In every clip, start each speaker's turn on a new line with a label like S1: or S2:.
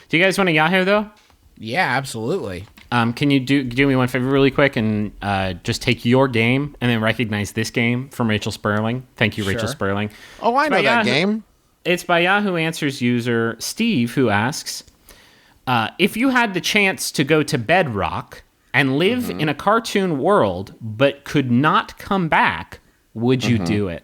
S1: Do you guys want a Yahoo though?
S2: Yeah, absolutely.
S1: Can you do me one favor really quick and just take your game and then recognize this game from Rachel Sperling? Thank you, Rachel
S2: Sure.
S1: Sperling.
S3: Oh, I know that game.
S1: It's by Yahoo Answers user Steve, who asks, if you had the chance to go to Bedrock and live in a cartoon world but could not come back, would you do it?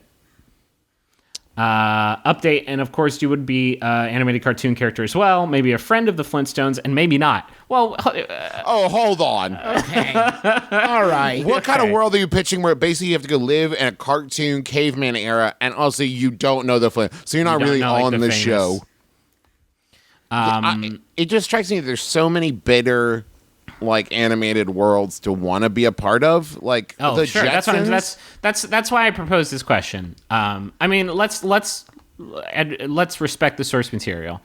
S1: Update, and of course you would be animated cartoon character as well, maybe a friend of the Flintstones, and maybe not. Well,
S3: Oh, hold on.
S2: Okay. All right.
S3: What kind of world are you pitching where basically you have to go live in a cartoon caveman era and also you don't know the Flint, so you're not really
S1: know, like,
S3: on
S1: the
S3: the
S1: famous.
S3: show? It just strikes me that there's so many bitter, like, animated worlds to want to be a part of, like the
S1: sure.
S3: Jetsons.
S1: That's why I proposed this question. I mean, let's respect the source material.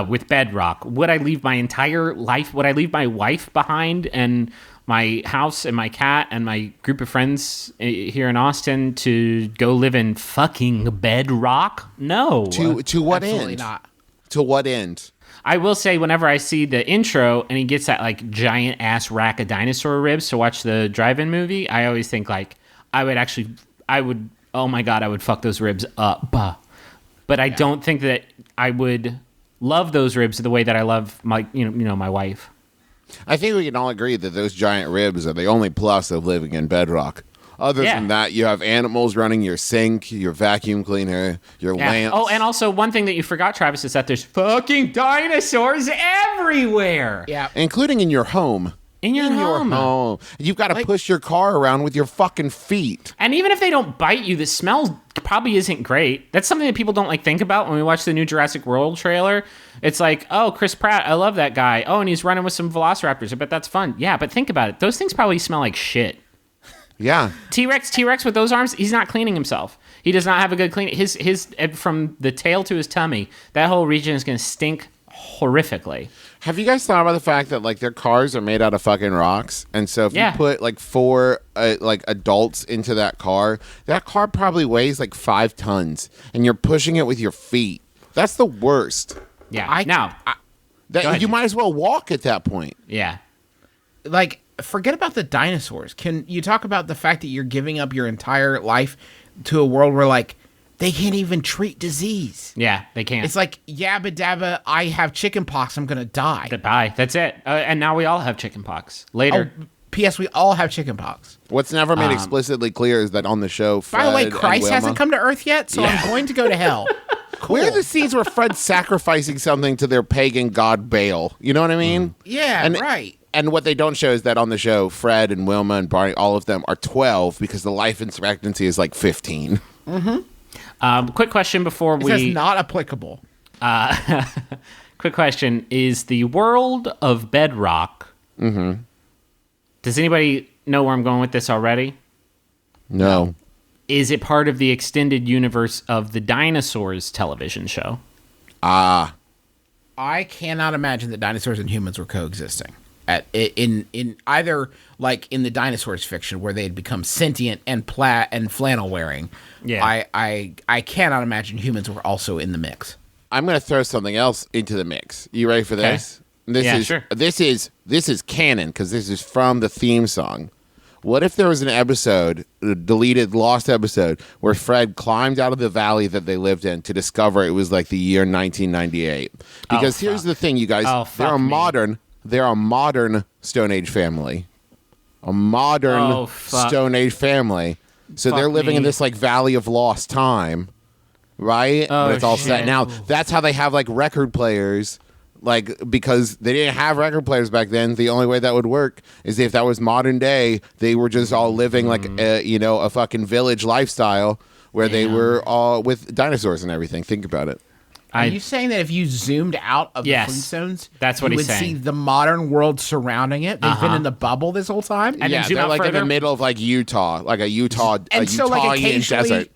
S1: With Bedrock, would I leave my entire life? Would I leave my wife behind and my house and my cat and my group of friends here in Austin to go live in fucking Bedrock? No.
S3: To what
S2: Absolutely
S3: end?
S2: not.
S3: To what end?
S1: I will say, whenever I see the intro and he gets that like giant ass rack of dinosaur ribs to watch the drive-in movie, I always think like I would. Oh my god, I would fuck those ribs up. But I don't think that I would love those ribs the way that I love my my wife.
S3: I think we can all agree that those giant ribs are the only plus of living in Bedrock. Other than that, you have animals running your sink, your vacuum cleaner, your lamps.
S1: Oh, and also one thing that you forgot, Travis, is that there's fucking dinosaurs everywhere.
S2: Yeah.
S3: Including in your home.
S1: In your home.
S3: Oh, you've got to push your car around with your fucking feet.
S1: And even if they don't bite you, the smell probably isn't great. That's something that people don't like think about when we watch the new Jurassic World trailer. It's like, oh, Chris Pratt, I love that guy. Oh, and he's running with some velociraptors. I bet that's fun. Yeah, but think about it. Those things probably smell like shit.
S3: Yeah.
S1: T-Rex with those arms, he's not cleaning himself. He does not have a good clean. His from the tail to his tummy, that whole region is going to stink horrifically.
S3: Have you guys thought about the fact that like their cars are made out of fucking rocks, and so if you put like four like adults into that car probably weighs like 5 tons, and you're pushing it with your feet. That's the worst.
S1: Yeah.
S3: You might as well walk at that point.
S1: Yeah.
S2: Like, forget about the dinosaurs. Can you talk about the fact that you're giving up your entire life to a world where, like, they can't even treat disease?
S1: Yeah, they can't.
S2: It's like, yabba dabba, I have chicken pox, I'm going to die.
S1: Goodbye. That's it. And now we all have chicken pox. Later.
S2: Oh, P.S. We all have chicken pox.
S3: What's never made explicitly clear is that on the show, Fred,
S2: by the way, Christ
S3: and
S2: hasn't come to Earth yet, so I'm going to go to hell. Cool.
S3: Where are the scenes where Fred's sacrificing something to their pagan god Baal? You know what I mean?
S2: Yeah, right.
S3: And what they don't show is that on the show, Fred and Wilma and Barney, all of them are 12 because the life expectancy is like 15.
S1: Quick question before we...
S2: That's not applicable.
S1: Quick question. Is the world of Bedrock... Mm-hmm. Does anybody know where I'm going with this already?
S3: No.
S1: Is it part of the extended universe of the Dinosaurs television show?
S3: Ah.
S2: I cannot imagine that dinosaurs and humans were coexisting. In either like in the dinosaurs fiction where they had become sentient and flannel wearing. Yeah. I cannot imagine humans were also in the mix.
S3: I'm going to throw something else into the mix. You ready for this?
S1: Okay. Sure.
S3: This is canon because this is from the theme song. What if there was an episode, a deleted, lost episode, where Fred climbed out of the valley that they lived in to discover it was like the year 1998? Because here's the thing, you guys. They're a modern Stone Age family. A modern Stone Age family. So they're living in this like valley of lost time, right? But it's all set now. That's how they have like record players. Like, because they didn't have record players back then, the only way that would work is if that was modern day, they were just all living like a fucking village lifestyle where they were all with dinosaurs and everything. Think about it.
S2: Are you saying that if you zoomed out of the Flintstones,
S1: that's what
S2: you
S1: he's
S2: would
S1: saying.
S2: see the modern world surranding it? They've been in the bubble this whole time?
S1: And then zoom
S3: they're
S1: out
S3: like
S1: further.
S3: in the middle of like Utah, like a Utah,
S2: And so like
S3: desert.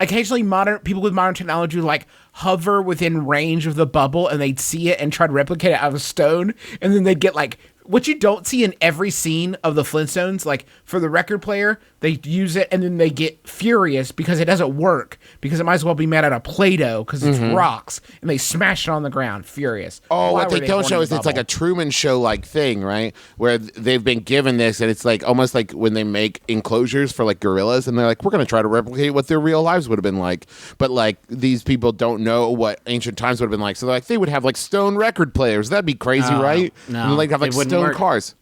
S2: occasionally modern people with modern technology would like hover within range of the bubble and they'd see it and try to replicate it out of stone, and then they'd get like what you don't see in every scene of the Flintstones. Like for the record player, They use it and then they get furious because it doesn't work because it might as well be made out of Play-Doh because it's rocks, and they smash it on the ground, furious.
S3: Oh,
S2: Why
S3: what
S2: were
S3: they don't show is
S2: horny
S3: it's like a
S2: bubble?
S3: Truman Show like thing, right? Where they've been given this, and it's like almost like when they make enclosures for like gorillas, and they're like, we're going to try to replicate what their real lives would have been like. But like these people don't know what ancient times would have been like, so they're like they would have like stone record players. That'd be crazy, right?
S1: No,
S3: and like have like
S1: it wouldn't
S3: stone
S1: work.
S3: cars.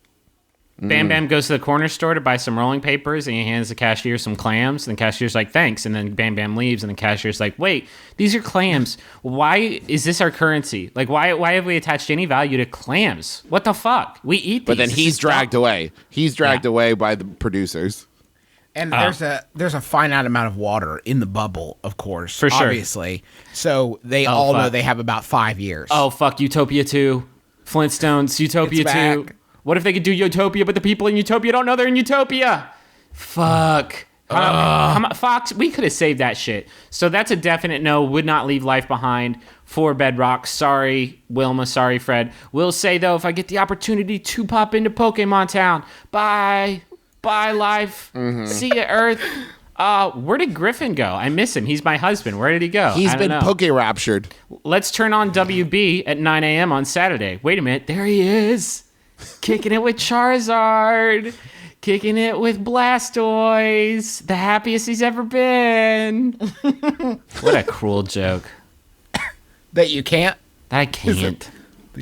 S1: Bam Bam goes to the corner store to buy some rolling papers, and he hands the cashier some clams, and the cashier's like, thanks, and then Bam Bam leaves, and the cashier's like, wait, these are clams. Why is this our currency? Like, why have we attached any value to clams? What the fuck? We eat these.
S3: But then
S1: This
S3: he's
S1: is
S3: dragged
S1: dumb.
S3: away. He's dragged away by the producers.
S2: And there's a finite amount of water in the bubble, of course,
S1: For sure.
S2: obviously. So they all know
S1: fuck.
S2: they have about 5 years.
S1: Oh, fuck, Utopia 2. Flintstones, Utopia
S2: It's
S1: 2.
S2: back.
S1: What if they could do Utopia, but the people in Utopia don't know they're in Utopia? Fuck. Fox, we could have saved that shit. So that's a definite no. Would not leave life behind for Bedrock. Sorry, Wilma. Sorry, Fred. Will say, though, if I get the opportunity to pop into Pokemon Town, bye. Bye, life. See ya, Earth. Where did Griffin go? I miss him. He's my husband. Where did he go?
S3: He's
S1: I don't
S3: been
S1: know.
S3: poke-raptured.
S1: Let's turn on WB at 9 a.m. on Saturday. Wait a minute. There he is. Kicking it with Charizard. Kicking it with Blastoise. The happiest he's ever been. What a cruel joke.
S2: That you can't?
S1: I can't.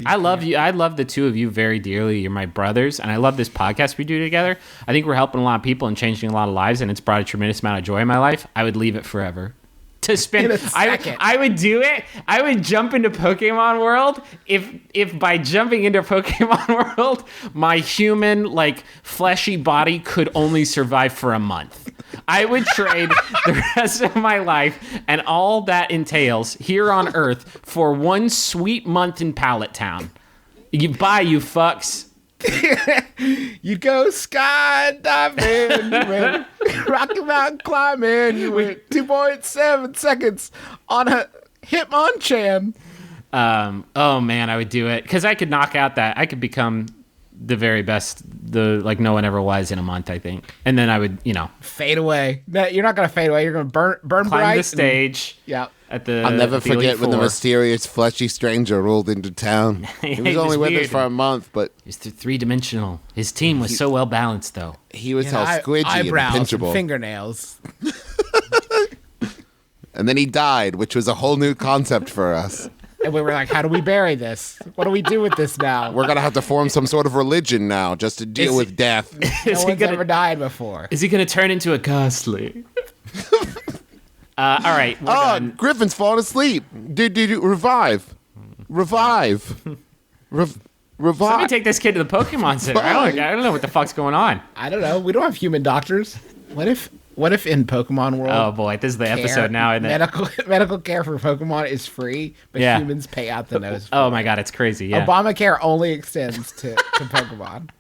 S1: I love you. I love the two of you very dearly. You're my brothers, and I love this podcast we do together. I think we're helping a lot of people and changing a lot of lives, and it's brought a tremendous amount of joy in my life. I would leave it forever. To spend,
S2: In a second.
S1: I would do it. I would jump into Pokemon World if by jumping into Pokemon World, my human like fleshy body could only survive for a month. I would trade the rest of my life and all that entails here on Earth for one sweet month in Pallet Town. Bye, you fucks.
S2: You go skydiving, you went Rocky Mountain climbing, you went 2.7 seconds on a Hitmonchan.
S1: Oh man, I would do it because I could knock out that. I could become the very best, like no one ever was in a month, I think. And then I would,
S2: Fade away. No, you're not going to fade away. You're going to burn
S1: climb
S2: bright.
S1: the stage.
S2: Yeah.
S1: At the
S3: I'll never
S1: at the Elite
S3: forget when the
S1: Four.
S3: mysterious fleshy stranger rolled into town. He was
S1: He
S3: only
S1: was
S3: with us
S1: weird.
S3: for a month, but
S1: He's three-dimensional. His team was so well balanced, though.
S3: he was
S2: And
S3: all squidgy
S2: eyebrows
S3: and
S2: and
S3: pinchable.
S2: fingernails.
S3: And then he died, which was a whole new concept for us.
S2: And we were like, how do we bury this? What do we do with this now?
S3: We're going to have to form some sort of religion now just to deal with death.
S2: No one's ever died before.
S1: Is he gonna turn into a ghastly? All right, we're done.
S3: Griffin's falling asleep. Dude, revive. Revive.
S1: Let me
S3: Revive.
S1: take this kid to the Pokemon Center. I don't know what the fuck's going on.
S2: I don't know. We don't have human doctors. What if in Pokemon World?
S1: Oh boy, this is the episode now, isn't it?
S2: Medical care for Pokemon is free, but
S1: Yeah.
S2: humans pay out the nose.
S1: Oh my god, it's crazy. Yeah.
S2: Obamacare only extends to Pokemon.